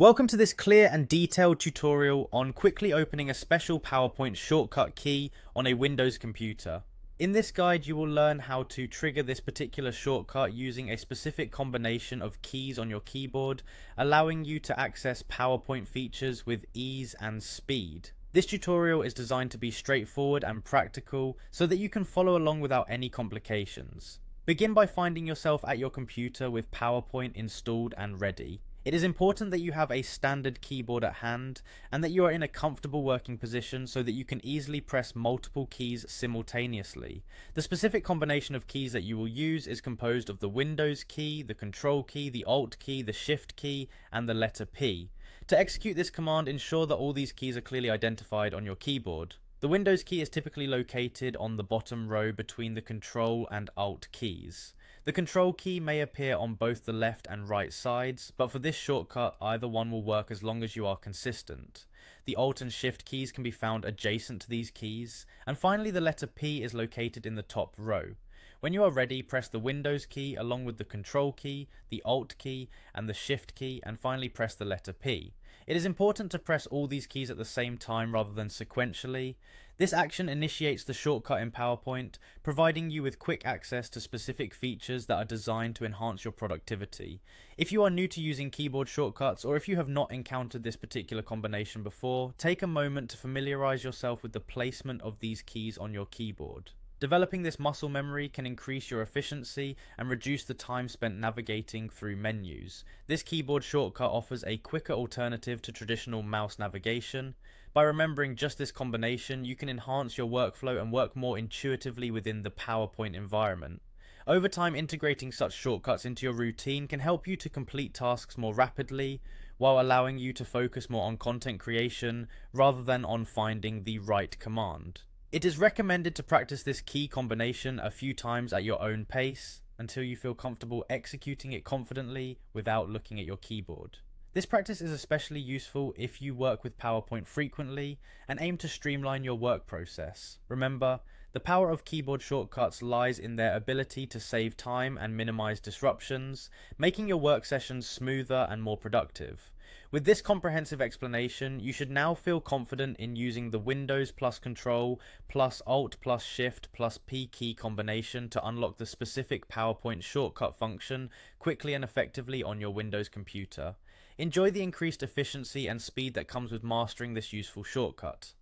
Welcome to this clear and detailed tutorial on quickly opening a special PowerPoint shortcut key on a Windows computer. In this guide you will learn how to trigger this particular shortcut using a specific combination of keys on your keyboard, allowing you to access PowerPoint features with ease and speed. This tutorial is designed to be straightforward and practical so that you can follow along without any complications. Begin by finding yourself at your computer with PowerPoint installed and ready. It is important that you have a standard keyboard at hand and that you are in a comfortable working position so that you can easily press multiple keys simultaneously. The specific combination of keys that you will use is composed of the Windows key, the Control key, the Alt key, the Shift key, and the letter P. To execute this command, ensure that all these keys are clearly identified on your keyboard. The Windows key is typically located on the bottom row between the Control and Alt keys. The Control key may appear on both the left and right sides, but for this shortcut either one will work as long as you are consistent. The Alt and Shift keys can be found adjacent to these keys, and finally the letter P is located in the top row. When you are ready, press the Windows key along with the Control key, the Alt key, and the Shift key, and finally press the letter P. It is important to press all these keys at the same time rather than sequentially. This action initiates the shortcut in PowerPoint, providing you with quick access to specific features that are designed to enhance your productivity. If you are new to using keyboard shortcuts, or if you have not encountered this particular combination before, take a moment to familiarize yourself with the placement of these keys on your keyboard. Developing this muscle memory can increase your efficiency and reduce the time spent navigating through menus. This keyboard shortcut offers a quicker alternative to traditional mouse navigation. By remembering just this combination, you can enhance your workflow and work more intuitively within the PowerPoint environment. Over time, integrating such shortcuts into your routine can help you to complete tasks more rapidly, while allowing you to focus more on content creation rather than on finding the right command. It is recommended to practice this key combination a few times at your own pace until you feel comfortable executing it confidently without looking at your keyboard. This practice is especially useful if you work with PowerPoint frequently and aim to streamline your work process. Remember, the power of keyboard shortcuts lies in their ability to save time and minimize disruptions, making your work sessions smoother and more productive. With this comprehensive explanation, you should now feel confident in using the Windows plus Control plus Alt plus Shift plus P key combination to unlock the specific PowerPoint shortcut function quickly and effectively on your Windows computer. Enjoy the increased efficiency and speed that comes with mastering this useful shortcut.